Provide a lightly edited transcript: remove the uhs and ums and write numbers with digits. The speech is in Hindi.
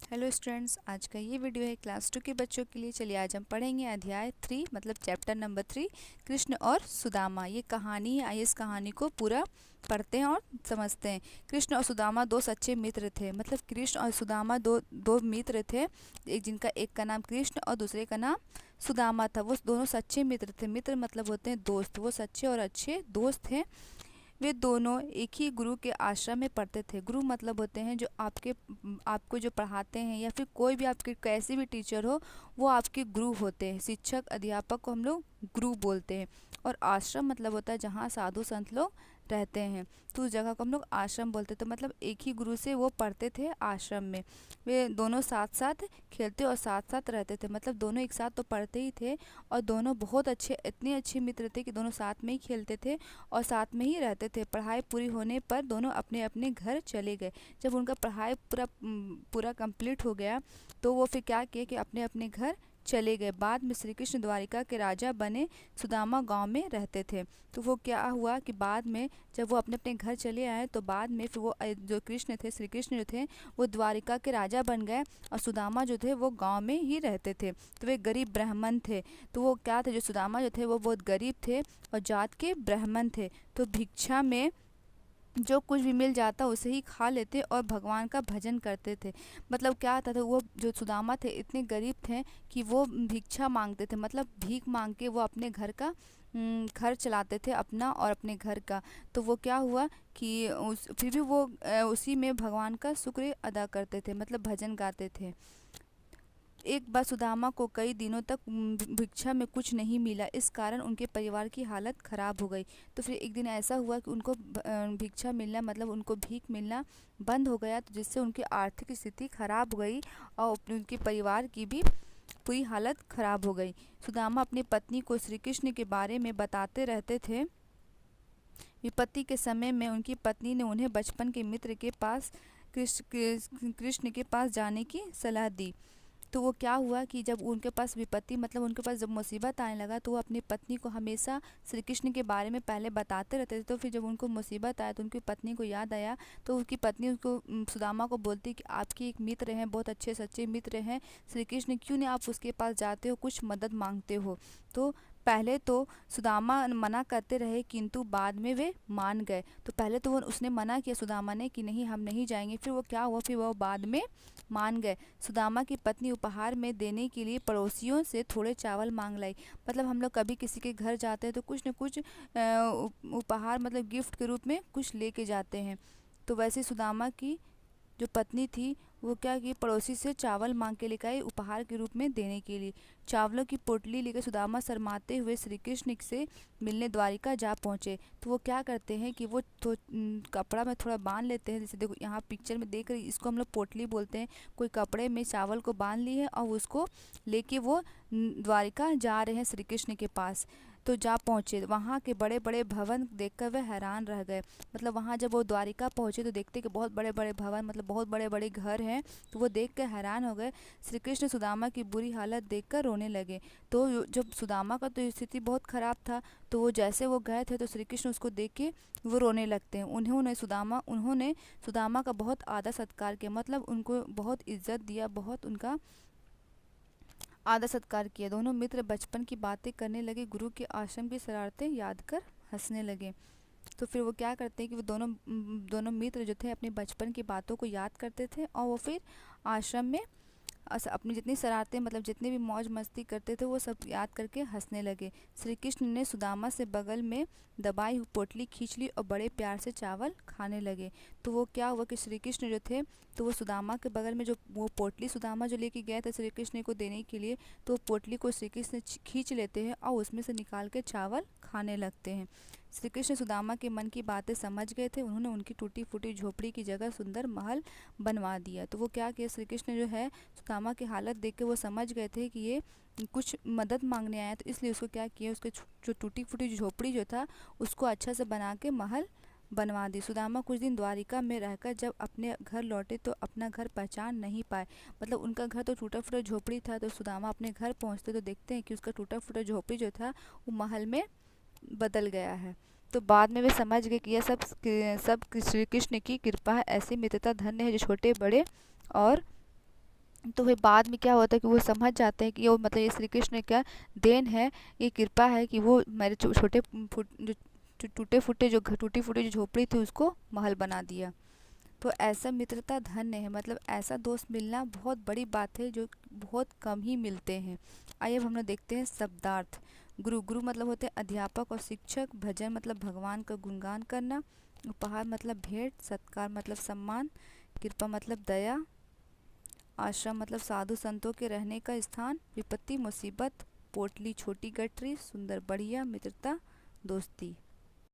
हेलो स्टूडेंट्स, आज का ये वीडियो है क्लास 2 के बच्चों के लिए। चलिए आज हम पढ़ेंगे अध्याय 3 मतलब चैप्टर नंबर 3 कृष्ण और सुदामा। ये कहानी है, आइए इस कहानी को पूरा पढ़ते हैं और समझते हैं। कृष्ण और सुदामा दो सच्चे मित्र थे। मतलब कृष्ण और सुदामा दो मित्र थे, एक जिनका एक का नाम कृष्ण और दूसरे का नाम सुदामा था। वो दोनों सच्चे मित्र थे। मित्र मतलब होते हैं दोस्त। वो सच्चे और अच्छे दोस्त थे। वे दोनों एक ही गुरु के आश्रम में पढ़ते थे। गुरु मतलब होते हैं जो आपको जो पढ़ाते हैं, या फिर कोई भी आपके कैसे भी टीचर हो, वो आपके गुरु होते हैं। शिक्षक अध्यापक को हम लोग गुरु बोलते हैं। और आश्रम मतलब होता है जहाँ साधु संत लोग रहते हैं, तो उस जगह को हम लोग आश्रम बोलते। तो मतलब एक ही गुरु से वो पढ़ते थे आश्रम में। वे दोनों साथ साथ खेलते और साथ साथ रहते थे। मतलब दोनों एक साथ तो पढ़ते ही थे, और दोनों बहुत अच्छे, इतने अच्छे मित्र थे कि दोनों साथ में ही खेलते थे और साथ में ही रहते थे। पढ़ाई पूरी होने पर दोनों अपने अपने घर चले गए। जब उनका पढ़ाई पूरा कंप्लीट हो गया, तो वो फिर क्या किए कि अपने अपने घर चले गए। बाद में श्री कृष्ण द्वारिका के राजा बने। सुदामा गांव में रहते थे। तो वो क्या हुआ कि बाद में जब वो अपने अपने घर चले आए, तो बाद में फिर वो जो कृष्ण थे, श्री कृष्ण जो थे, वो द्वारिका के राजा बन गए, और सुदामा जो थे वो गांव में ही रहते थे। तो वे गरीब ब्राह्मण थे। तो वो क्या थे, जो सुदामा जो थे वो बहुत गरीब थे और जात के ब्राह्मण थे। तो भिक्षा में जो कुछ भी मिल जाता उसे ही खा लेते और भगवान का भजन करते थे। मतलब क्या होता था, वो जो सुदामा थे इतने गरीब थे कि वो भिक्षा मांगते थे। मतलब भीख मांग के वो अपने घर का घर चलाते थे, अपना और अपने घर का। तो वो क्या हुआ कि फिर भी वो उसी में भगवान का शुक्र अदा करते थे, मतलब भजन गाते थे। एक बार सुदामा को कई दिनों तक भिक्षा में कुछ नहीं मिला। इस कारण उनके परिवार की हालत ख़राब हो गई। तो फिर एक दिन ऐसा हुआ कि उनको भिक्षा मिलना, मतलब उनको भीख मिलना बंद हो गया, तो जिससे उनकी आर्थिक स्थिति ख़राब हो गई और उनके परिवार की भी पूरी हालत ख़राब हो गई। सुदामा अपनी पत्नी को श्री कृष्ण के बारे में बताते रहते थे। विपत्ति के समय में उनकी पत्नी ने उन्हें बचपन के मित्र के पास कृष्ण के पास जाने की सलाह दी। तो वो क्या हुआ कि जब उनके पास विपत्ति, मतलब उनके पास जब मुसीबत आने लगा, तो वो अपनी पत्नी को हमेशा श्री कृष्ण के बारे में पहले बताते रहते थे। तो फिर जब उनको मुसीबत आया, तो उनकी पत्नी को याद आया, तो उनकी पत्नी उसको सुदामा को बोलती कि आपकी एक मित्र हैं, बहुत अच्छे सच्चे मित्र हैं श्री कृष्ण, क्यों नहीं आप उसके पास जाते हो, कुछ मदद मांगते हो। तो पहले तो सुदामा मना करते रहे, किंतु बाद में वे मान गए। तो पहले तो वो उसने मना किया सुदामा ने कि नहीं, हम नहीं जाएंगे। फिर वो क्या हुआ, फिर वो बाद में मान गए। सुदामा की पत्नी उपहार में देने के लिए पड़ोसियों से थोड़े चावल मांग लाई। मतलब हम लोग कभी किसी के घर जाते हैं तो कुछ न कुछ उपहार, मतलब गिफ्ट के रूप में कुछ लेके जाते हैं। तो वैसे सुदामा की जो पत्नी थी, वो क्या की पड़ोसी से चावल मांग के लेकर आई उपहार के रूप में देने के लिए। चावलों की पोटली लेकर सुदामा शर्माते हुए श्री कृष्ण से मिलने द्वारिका जा पहुँचे। तो वो क्या करते हैं कि वो तो कपड़ा में थोड़ा बांध लेते हैं। जैसे देखो यहाँ पिक्चर में देख रही, इसको हम लोग पोटली बोलते हैं। कोई कपड़े में चावल को बांध ली है और उसको लेके वो द्वारिका जा रहे हैं श्री कृष्ण के पास। तो जा पहुँचे, वहाँ के बड़े बड़े भवन देखकर वे हैरान रह गए। मतलब वहाँ जब वो द्वारिका पहुँचे तो देखते कि बहुत बड़े बड़े भवन, मतलब बहुत बड़े बड़े घर हैं। तो वो देख कर हैरान हो गए। श्री कृष्ण सुदामा की बुरी हालत देखकर रोने लगे। तो जब सुदामा का तो स्थिति बहुत ख़राब था, तो वो जैसे वो गए थे, तो श्री कृष्ण उसको देख के वो रोने लगते हैं। उन्होंने सुदामा का बहुत आदर सत्कार किया, मतलब उनको बहुत इज्जत दिया, बहुत उनका आदर सत्कार किया। दोनों मित्र बचपन की बातें करने लगे, गुरु के आश्रम की शरारतें याद कर हंसने लगे। तो फिर वो क्या करते हैं कि वो दोनों मित्र जो थे अपने बचपन की बातों को याद करते थे, और वो फिर आश्रम में अपनी जितनी शरारतें, मतलब जितनी भी मौज मस्ती करते थे, वो सब याद करके हंसने लगे। श्री कृष्ण ने सुदामा से बगल में दबाई हुई पोटली खींच ली और बड़े प्यार से चावल खाने लगे। तो वो क्या हुआ कि श्री कृष्ण जो थे, तो वो सुदामा के बगल में जो वो पोटली सुदामा जो लेके गया था श्री कृष्ण को देने के लिए, तो वो पोटली को श्री कृष्ण खींच लेते हैं और उसमें से निकाल के चावल खाने लगते हैं। श्री कृष्ण सुदामा के मन की बातें समझ गए थे। उन्होंने उनकी टूटी फूटी झोपड़ी की जगह सुंदर महल बनवा दिया। तो वो क्या किया, श्री कृष्ण जो है सुदामा की हालत देख के वो समझ गए थे कि ये कुछ मदद मांगने आया, तो इसलिए उसको क्या किया, उसके जो टूटी फूटी झोपड़ी जो था उसको अच्छा से बना के महल बनवा दी। सुदामा कुछ दिन द्वारिका में रहकर जब अपने घर लौटे तो अपना घर पहचान नहीं पाए। मतलब उनका घर तो टूटा फूटा झोपड़ी था। तो सुदामा अपने घर पहुंचते तो देखते हैं कि उसका टूटा फूटा झोपड़ी जो था वो महल में बदल गया है। तो बाद में वे समझ गए कि यह सब श्री कृष्ण की कृपा है। ऐसी मित्रता धन्य है जो छोटे बड़े और तो फिर बाद में क्या होता है कि वो समझ जाते हैं कि वो मतलब ये श्री कृष्ण क्या देन है, ये कृपा है कि वो मेरे छोटे जो टूटे फूटे जो टूटी फूटी जो झोपड़ी थी उसको महल बना दिया। तो ऐसा मित्रता धन्य है, मतलब ऐसा दोस्त मिलना बहुत बड़ी बात है जो बहुत कम ही मिलते हैं। आइए अब हम लोग देखते हैं शब्दार्थ। गुरु, गुरु मतलब होते हैं अध्यापक और शिक्षक। भजन मतलब भगवान का गुणगान करना। उपहार मतलब भेंट। सत्कार मतलब सम्मान। कृपा मतलब दया। आश्रम मतलब साधु संतों के रहने का स्थान। विपत्ति मुसीबत। पोटली छोटी गठरी। सुंदर बढ़िया। मित्रता दोस्ती।